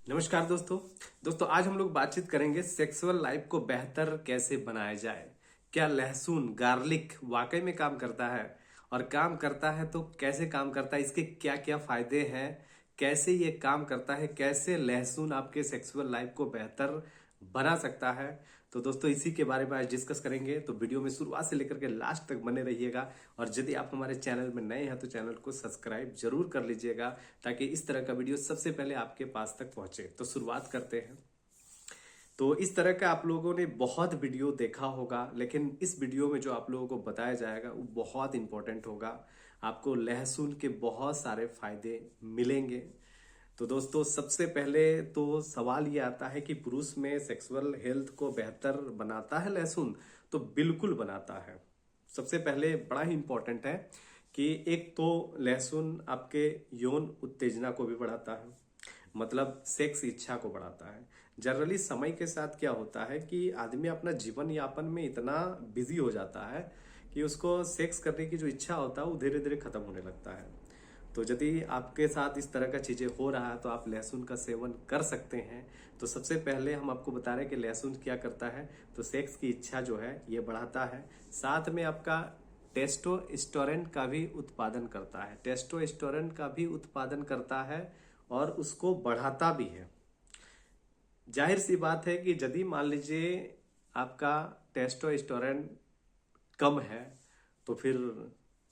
नमस्कार दोस्तों आज हम लोग बातचीत करेंगे सेक्सुअल लाइफ को बेहतर कैसे बनाया जाए। क्या लहसुन गार्लिक वाकई में काम करता है, और काम करता है तो कैसे काम करता है, इसके क्या क्या फायदे हैं, कैसे ये काम करता है, कैसे लहसुन आपके सेक्सुअल लाइफ को बेहतर बना सकता है। तो दोस्तों इसी के बारे में आज डिस्कस करेंगे, तो वीडियो में शुरुआत से लेकर के लास्ट तक बने रहिएगा। और यदि आप हमारे चैनल में नए हैं तो चैनल को सब्सक्राइब जरूर कर लीजिएगा, ताकि इस तरह का वीडियो सबसे पहले आपके पास तक पहुंचे। तो शुरुआत करते हैं। तो इस तरह का आप लोगों ने बहुत वीडियो देखा होगा, लेकिन इस वीडियो में जो आप लोगों को बताया जाएगा वो बहुत इंपॉर्टेंट होगा। आपको लहसुन के बहुत सारे फायदे मिलेंगे। तो दोस्तों सबसे पहले तो सवाल ये आता है कि पुरुष में सेक्सुअल हेल्थ को बेहतर बनाता है लहसुन? तो बिल्कुल बनाता है। सबसे पहले बड़ा ही इंपॉर्टेंट है कि एक तो लहसुन आपके यौन उत्तेजना को भी बढ़ाता है, मतलब सेक्स इच्छा को बढ़ाता है। जनरली समय के साथ क्या होता है कि आदमी अपना जीवन यापन में इतना बिजी हो जाता है कि उसको सेक्स करने की जो इच्छा होता है वो धीरे धीरे खत्म होने लगता है। तो यदि आपके साथ इस तरह का चीजें हो रहा है तो आप लहसुन का सेवन कर सकते हैं। तो सबसे पहले हम आपको बता रहे हैं कि लहसुन क्या करता है, तो सेक्स की इच्छा जो है ये बढ़ाता है। साथ में आपका टेस्टोस्टेरोन का भी उत्पादन करता है, टेस्टोस्टेरोन का भी उत्पादन करता है और उसको बढ़ाता भी है। जाहिर सी बात है कि यदि मान लीजिए आपका टेस्टोस्टेरोन कम है तो फिर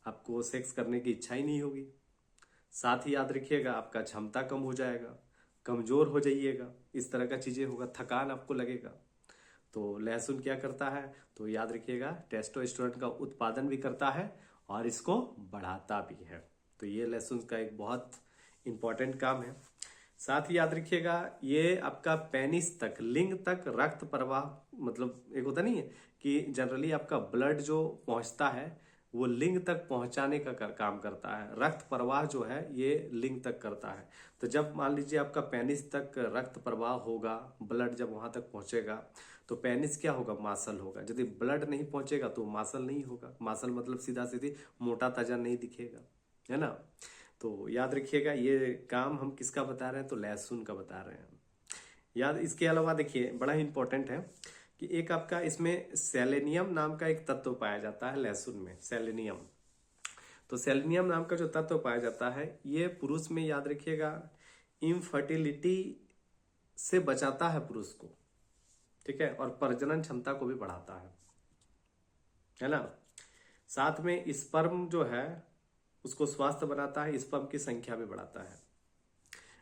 आपको सेक्स करने की इच्छा ही नहीं होगी। साथ ही याद रखिएगा आपका क्षमता कम हो जाएगा, कमजोर हो जाइएगा, इस तरह का चीजें होगा, थकान आपको लगेगा। तो लहसुन क्या करता है, तो याद रखिएगा टेस्टोस्टेरोन का उत्पादन भी करता है और इसको बढ़ाता भी है। तो ये लहसुन का एक बहुत इंपॉर्टेंट काम है। साथ ही याद रखिएगा ये आपका पेनिस तक, लिंग तक रक्त प्रवाह, मतलब एक होता नहीं है कि जनरली आपका ब्लड जो पहुंचता है वो लिंग तक पहुंचाने का काम करता है। रक्त प्रवाह जो है ये लिंग तक करता है। तो जब मान लीजिए आपका पेनिस तक रक्त प्रवाह होगा, ब्लड जब वहां तक पहुंचेगा तो पेनिस क्या होगा, मासल होगा। यदि ब्लड नहीं पहुंचेगा तो मासल नहीं होगा। मासल मतलब सीधा सीधी मोटा ताजा नहीं दिखेगा, है ना। तो याद रखिएगा ये काम हम किसका बता रहे हैं, तो लहसुन का बता रहे हैं। याद इसके अलावा देखिए बड़ा ही इंपॉर्टेंट है कि एक आपका इसमें सेलेनियम नाम का एक तत्व पाया जाता है लहसुन में, सेलेनियम। तो सेलेनियम नाम का जो तत्व पाया जाता है ये पुरुष में याद रखिएगा इनफर्टिलिटी से बचाता है पुरुष को, ठीक है, और प्रजनन क्षमता को भी बढ़ाता है ना। साथ में स्पर्म जो है उसको स्वस्थ बनाता है, स्पर्म की संख्या भी बढ़ाता है।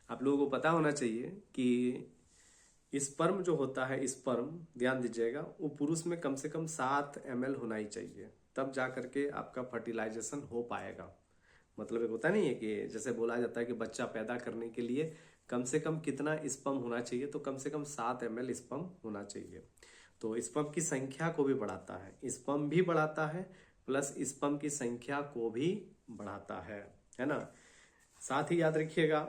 आप लोगों को पता होना चाहिए कि स्पर्म जो होता है, स्पर्म ध्यान दीजिएगा वो पुरुष में कम से कम 7 ml होना ही चाहिए, तब जा करके आपका फर्टिलाइजेशन हो पाएगा। मतलब एक होता नहीं है कि जैसे बोला जाता है कि बच्चा पैदा करने के लिए कम से कम कितना स्पर्म होना चाहिए, तो कम से कम 7 ml स्पर्म होना चाहिए। तो स्पर्म की संख्या को भी बढ़ाता है, स्पर्म भी बढ़ाता है प्लस स्पर्म की संख्या को भी बढ़ाता है ना। साथ ही याद रखिएगा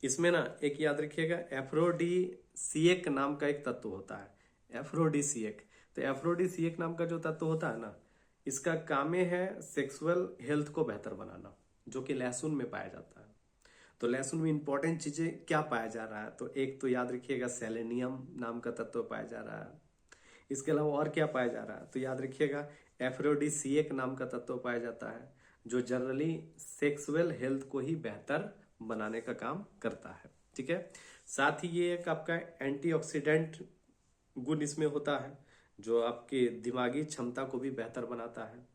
इसमें ना एक याद रखिएगा एफ्रोडीसिएक नाम का एक तत्व होता है, एफ्रोडीसिएक। तो एफ्रोडीसिएक नाम का जो तत्व होता है ना, इसका काम है सेक्सुअल हेल्थ को बेहतर बनाना, जो कि लहसुन में पाया जाता है। तो लहसुन में इंपॉर्टेंट चीजें क्या पाया जा रहा है, तो एक तो याद रखिएगा सेलेनियम नाम का तत्व पाया जा रहा है। इसके अलावा और क्या पाया जा रहा है, तो याद रखिएगा एफ्रोडीसिएक नाम का तत्व पाया जाता है, जो जनरली सेक्सुअल हेल्थ को ही बेहतर बनाने का काम करता है, ठीक है। साथ ही ये एक आपका एंटीऑक्सीडेंट गुण इसमें होता है, जो आपके दिमागी क्षमता को भी बेहतर बनाता है,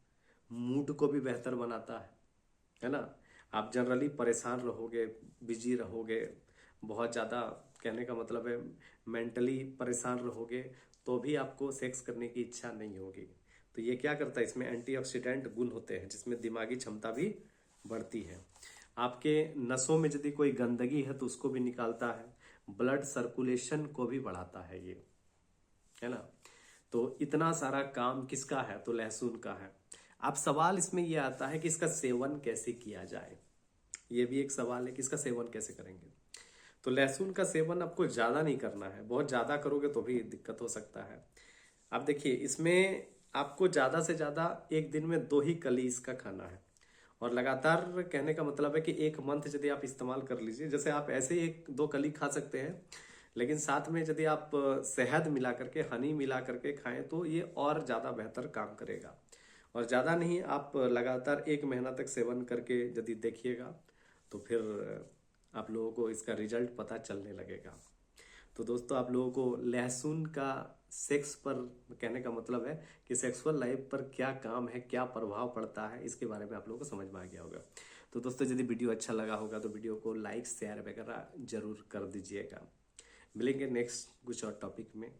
मूड को भी बेहतर बनाता है ना। आप जनरली परेशान रहोगे, बिजी रहोगे, बहुत ज़्यादा, कहने का मतलब है मेंटली परेशान रहोगे तो भी आपको सेक्स करने की इच्छा नहीं होगी। तो ये क्या करता है, इसमें एंटीऑक्सीडेंट गुण होते हैं जिसमें दिमागी क्षमता भी बढ़ती है। आपके नसों में यदि कोई गंदगी है तो उसको भी निकालता है, ब्लड सर्कुलेशन को भी बढ़ाता है ये, है ना। तो इतना सारा काम किसका है, तो लहसुन का है। अब सवाल इसमें यह आता है कि इसका सेवन कैसे किया जाए, ये भी एक सवाल है कि इसका सेवन कैसे करेंगे। तो लहसुन का सेवन आपको ज्यादा नहीं करना है, बहुत ज्यादा करोगे तो भी दिक्कत हो सकता है। अब देखिए इसमें आपको ज्यादा से ज्यादा एक दिन में 2 ही कली इसका खाना है, और लगातार कहने का मतलब है कि एक मंथ यदि आप इस्तेमाल कर लीजिए, जैसे आप ऐसे ही एक दो कली खा सकते हैं, लेकिन साथ में यदि आप शहद मिला करके, हनी मिला करके खाएं तो ये और ज़्यादा बेहतर काम करेगा। और ज़्यादा नहीं, आप लगातार 1 महीना तक सेवन करके यदि देखिएगा तो फिर आप लोगों को इसका रिजल्ट पता चलने लगेगा। तो दोस्तों, आप लोगों को लहसुन का सेक्स पर, कहने का मतलब है कि सेक्सुअल लाइफ पर क्या काम है, क्या प्रभाव पड़ता है, इसके बारे में आप लोगों को समझ में आ गया होगा। तो दोस्तों, यदि वीडियो अच्छा लगा होगा तो वीडियो को लाइक शेयर वगैरह जरूर कर दीजिएगा। मिलेंगे नेक्स्ट कुछ और टॉपिक में।